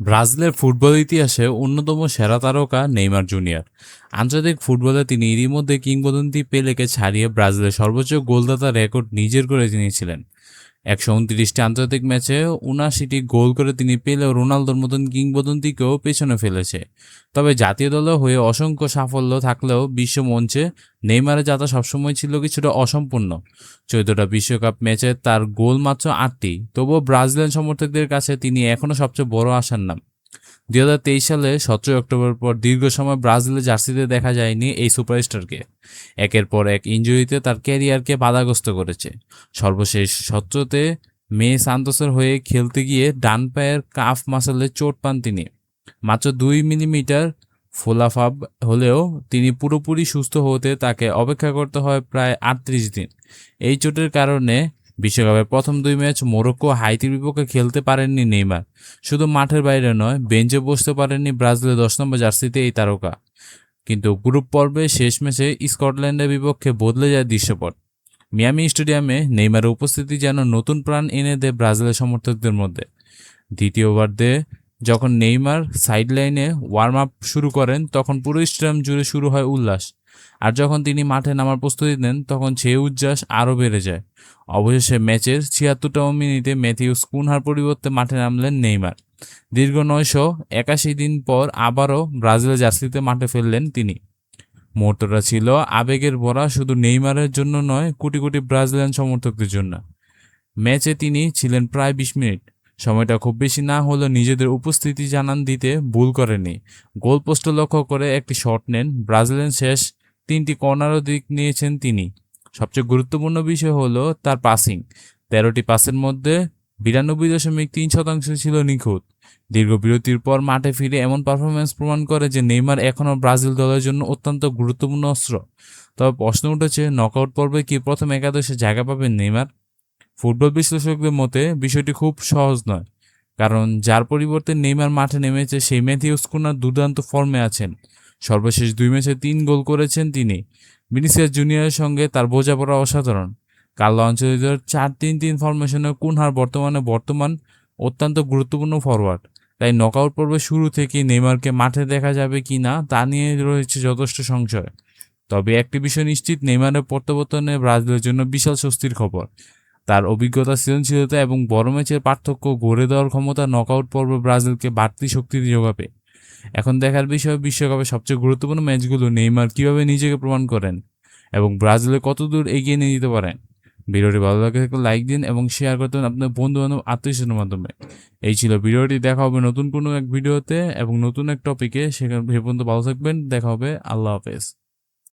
ব্রাজিলের ফুটবল ইতিহাসে অন্যতম সেরা তারকা নেইমার জুনিয়র। আন্তর্জাতিক ফুটবলে তিনি এরই মধ্যে কিংবদন্তি পেলেকে ছাড়িয়ে ব্রাজিলের সর্বোচ্চ গোলদাতা রেকর্ড নিজের করে নিয়েছিলেন। ১২৯টি আন্তর্জাতিক ম্যাচে ৭৯টি গোল করে তিনি পেলে ও রোনালদোর মতন কিংবদন্তিকেও পেছনে ফেলেছে। তবে জাতীয় দলের হয়ে অসংখ্য সাফল্য থাকলেও বিশ্ব মঞ্চে নেইমারের যাত্রা সবসময় ছিল কিছুটা অসম্পূর্ণ। ১৪টা বিশ্বকাপ ম্যাচে তার গোল মাত্র ৮টি, তবুও ব্রাজিলিয়ান সমর্থকদের কাছে তিনি এখনও সবচেয়ে বড় আশার নাম। ২০২৩ সালে ১৭ অক্টোবর পর দীর্ঘ সময় ব্রাজিলের জার্সিতে দেখা যায়নি এই সুপারস্টারকে। একের পর এক ইনজুরিতে তার ক্যারিয়ারকে বাধাগ্রস্ত করেছে। সর্বশেষ ১৭তে মে সান্তোসের হয়ে খেলতে গিয়ে ডান পায়ের কাফ মাসলে চোট পান তিনি। মাত্র ২ মিলিমিটার ফোলাভাব হলেও তিনি পুরোপুরি সুস্থ হতে তাকে অপেক্ষা করতে হয় প্রায় ৩৮ দিন। এই চোটের কারণে বিশ্বকাপের প্রথম ২ ম্যাচ মোরক্কো হাইতির বিপক্ষে খেলতে পারেননি নেইমার। শুধু মাঠের বাইরে নয়, বেঞ্চে বসতে পারেননি ব্রাজিলের ১০ নম্বর জার্সিতে এই তারকা। কিন্তু গ্রুপ পর্বে শেষ ম্যাচে স্কটল্যান্ডের বিপক্ষে বদলে যায় দৃশ্যপট। মিয়ামি স্টেডিয়ামে নেইমারের উপস্থিতি যেন নতুন প্রাণ এনে দেয় ব্রাজিলের সমর্থকদের মধ্যে। দ্বিতীয় ওভার্ধে যখন নেইমার সাইডলাইনে ওয়ার্ম আপ শুরু করেন, তখন পুরো স্টেডিয়াম জুড়ে শুরু হয় উল্লাস। আর যখন তিনি মাঠে নামার প্রস্তুতি নেন, তখন সেই উচ্ছ্বাস আরও বেড়ে যায়। অবশেষে ম্যাচের ৭৬তম মিনিটে ম্যাথিউস কুনহার পরিবর্তে মাঠে নামলেন নেইমার। দীর্ঘ ৯৮১ দিন পর আবারও ব্রাজিলের জার্সিতে মাঠে ফেললেন তিনি। মুহূর্তটা ছিল আবেগের ভরা, শুধু নেইমারের জন্য নয়, কোটি কোটি ব্রাজিলিয়ান সমর্থকদের জন্য। ম্যাচে তিনি ছিলেন প্রায় ২০ মিনিট। সময়টা খুব বেশি না হলেও নিজেদের উপস্থিতি জানান দিতে ভুল করেননি। গোল পোস্টে লক্ষ্য করে একটি শট নেন ব্রাজিলিয়ান, শেষ ৩টি কর্নারও দিক নিয়েছেন তিনি। সবচেয়ে গুরুত্বপূর্ণ বিষয় হলো তার পাসিং। ১৩টি পাসের মধ্যে ৯২.৩% ছিল নিখুঁত। দীর্ঘ বিরতির পর মাঠে ফিরে এমন পারফরম্যান্স প্রমাণ করে যে নেইমার এখনও ব্রাজিল দলের জন্য অত্যন্ত গুরুত্বপূর্ণ অস্ত্র। তবে প্রশ্ন উঠেছে, নকআউট পর্বে কি প্রথম একাদশে জায়গা পাবেন নেইমার? ফুটবল বিশ্লেষকদের মতে বিষয়টি খুব সহজ নয়, কারণ যার পরিবর্তে নেইমার মাঠে নেমেছে সেই ম্যাথিউস কুনহা দুর্দান্ত ফর্মে আছেন। সর্বশেষ ২ ম্যাচে ৩ গোল করেছেন তিনি। ভিনিসিয়াস জুনিয়রের সঙ্গে তার বোঝাপড়া অসাধারণ। কার্লো আনচেলত্তির ৪-৩-৩ ফরমেশনে কুনহার বর্তমান অত্যন্ত গুরুত্বপূর্ণ ফরওয়ার্ড। তাই নকআউট পর্বের শুরু থেকেই নেইমারকে মাঠে দেখা যাবে কি না তা নিয়ে রয়েছে যথেষ্ট সংশয়। তবে একটি বিষয় নিশ্চিত, নেইমারের প্রত্যাবর্তনে ব্রাজিলের জন্য বিশাল স্বস্তির খবর। তার অভিজ্ঞতা, সৃজনশীলতা এবং বড় ম্যাচের পার্থক্য গড়ে দেওয়ার ক্ষমতা নকআউট পর্বে ব্রাজিলকে বাড়তি শক্তি যোগাবে। এখন দেখার বিষয়, বিশ্বকাপের সবচেয়ে গুরুত্বপূর্ণ ম্যাচগুলো নেইমার কীভাবে নিজেকে প্রমাণ করেন এবং ব্রাজিলে কতদূর এগিয়ে নিয়ে যেতে পারেন। ভিডিওটি ভালো লাগে থাকলে লাইক দিন এবং শেয়ার করতেন আপনার বন্ধু-বান্ধব, আত্মীয়স্বজনের মাধ্যমে। এই ছিল ভিডিওটি। দেখা হবে নতুন কোনো এক ভিডিওতে এবং নতুন এক টপিকে। সে পর্যন্ত ভালো থাকবেন। দেখা হবে। আল্লাহ হাফেজ।